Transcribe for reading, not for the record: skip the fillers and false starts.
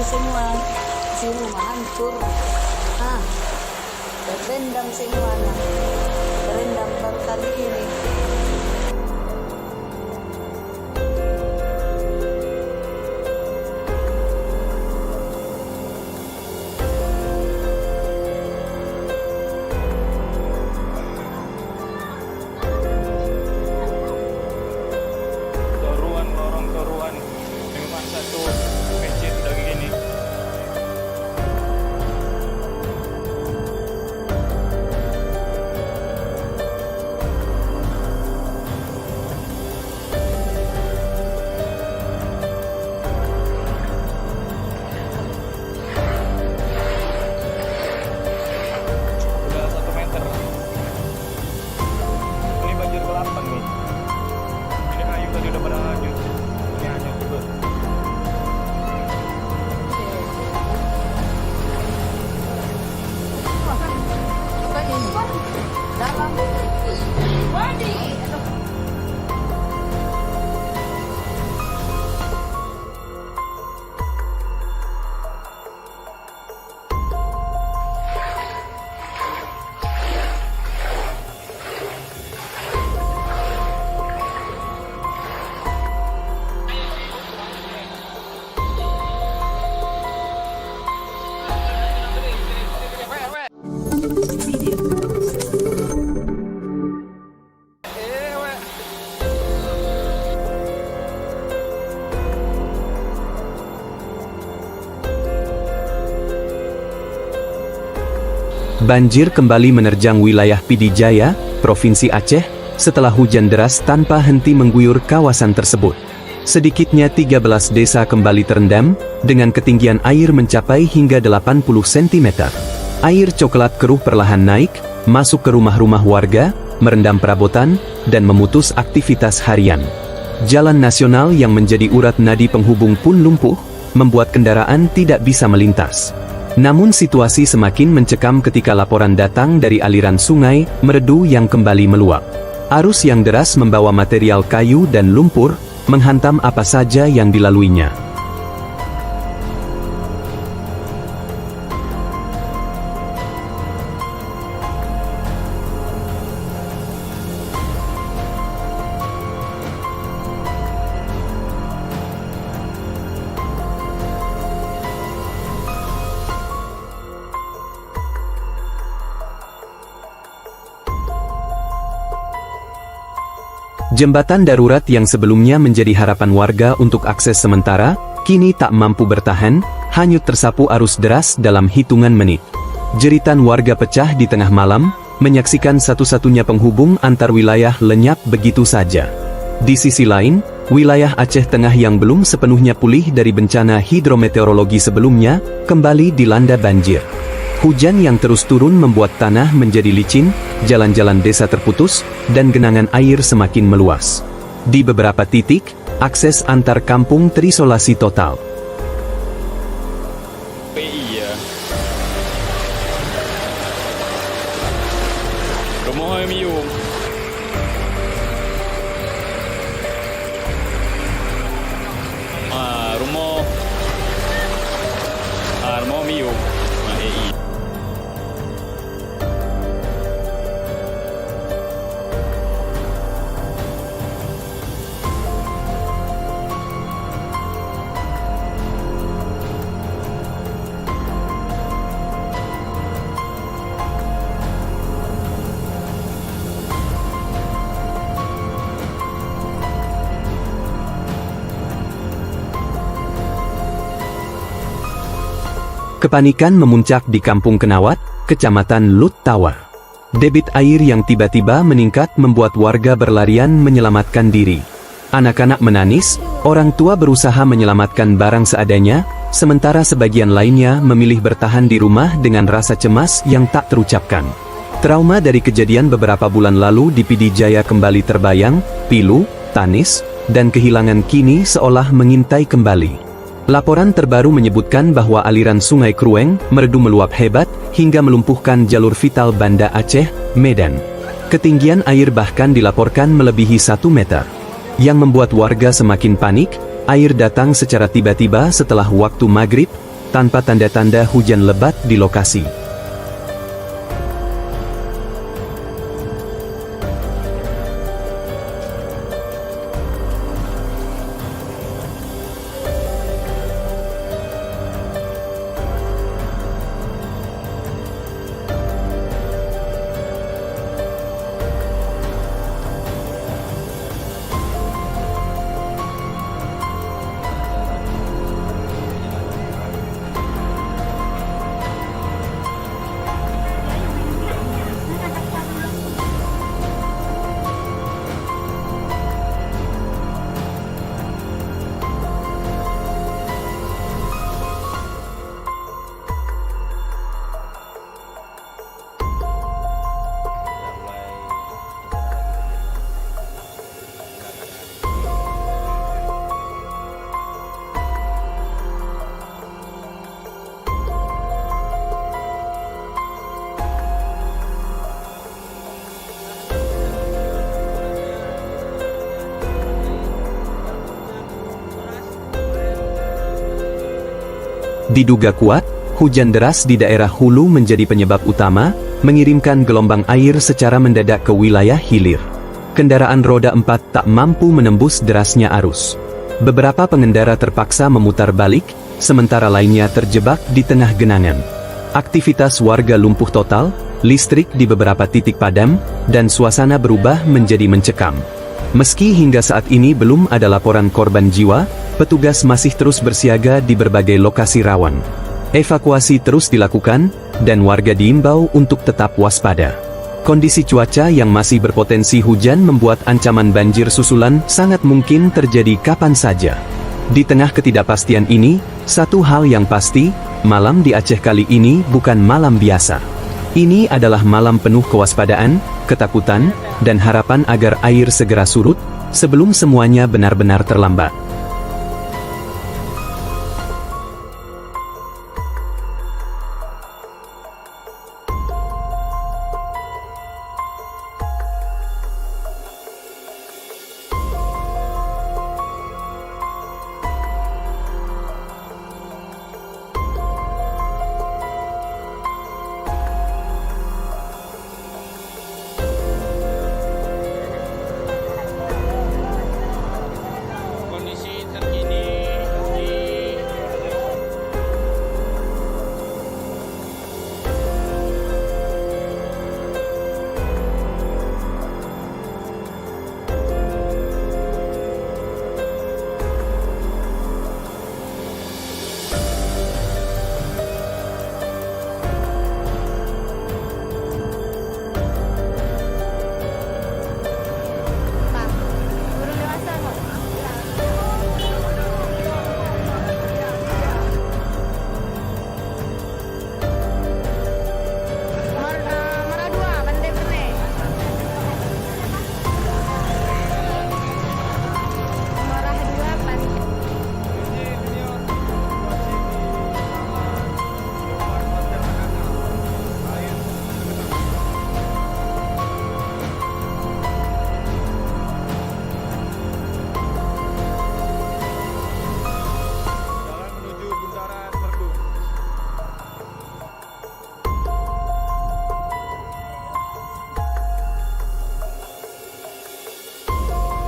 semua. Sini mah hancur. Ah, terendam semuanya. Terendam baru kali ini. Lorong toruan memang satu masjid lagi gini. Udah 1 meter. Ini banjir ke-8 nih. Ini kayu tadi udah pada hanyut. Ini hanyut juga. Apa ini? Dalam. Banjir kembali menerjang wilayah Pidi Jaya, Provinsi Aceh, setelah hujan deras tanpa henti mengguyur kawasan tersebut. Sedikitnya 13 desa kembali terendam, dengan ketinggian air mencapai hingga 80 cm. Air coklat keruh perlahan naik, masuk ke rumah-rumah warga, merendam perabotan, dan memutus aktivitas harian. Jalan nasional yang menjadi urat nadi penghubung pun lumpuh, membuat kendaraan tidak bisa melintas. Namun situasi semakin mencekam ketika laporan datang dari aliran sungai Meredu yang kembali meluap. Arus yang deras membawa material kayu dan lumpur, menghantam apa saja yang dilaluinya. Jembatan darurat yang sebelumnya menjadi harapan warga untuk akses sementara, kini tak mampu bertahan, hanyut tersapu arus deras dalam hitungan menit. Jeritan warga pecah di tengah malam, menyaksikan satu-satunya penghubung antar wilayah lenyap begitu saja. Di sisi lain, wilayah Aceh Tengah yang belum sepenuhnya pulih dari bencana hidrometeorologi sebelumnya, kembali dilanda banjir. Hujan yang terus turun membuat tanah menjadi licin, jalan-jalan desa terputus, dan genangan air semakin meluas. Di beberapa titik, akses antar kampung terisolasi total. Iya. Rumah miung. Rumah miung. Kepanikan memuncak di Kampung Kenawat, Kecamatan Lut Tawar. Debit air yang tiba-tiba meningkat membuat warga berlarian menyelamatkan diri. Anak-anak menangis, orang tua berusaha menyelamatkan barang seadanya, sementara sebagian lainnya memilih bertahan di rumah dengan rasa cemas yang tak terucapkan. Trauma dari kejadian beberapa bulan lalu di Pidi Jaya kembali terbayang, pilu, tangis, dan kehilangan kini seolah mengintai kembali. Laporan terbaru menyebutkan bahwa aliran Sungai Krueng, Meredu meluap hebat, hingga melumpuhkan jalur vital Banda Aceh, Medan. Ketinggian air bahkan dilaporkan melebihi 1 meter. Yang membuat warga semakin panik, air datang secara tiba-tiba setelah waktu maghrib, tanpa tanda-tanda hujan lebat di lokasi. Diduga kuat, hujan deras di daerah hulu menjadi penyebab utama, mengirimkan gelombang air secara mendadak ke wilayah hilir. Kendaraan roda 4 tak mampu menembus derasnya arus. Beberapa pengendara terpaksa memutar balik, sementara lainnya terjebak di tengah genangan. Aktivitas warga lumpuh total, listrik di beberapa titik padam, dan suasana berubah menjadi mencekam. Meski hingga saat ini belum ada laporan korban jiwa, petugas masih terus bersiaga di berbagai lokasi rawan. Evakuasi terus dilakukan, dan warga diimbau untuk tetap waspada. Kondisi cuaca yang masih berpotensi hujan membuat ancaman banjir susulan sangat mungkin terjadi kapan saja. Di tengah ketidakpastian ini, satu hal yang pasti, malam di Aceh kali ini bukan malam biasa. Ini adalah malam penuh kewaspadaan, ketakutan, dan harapan agar air segera surut, sebelum semuanya benar-benar terlambat.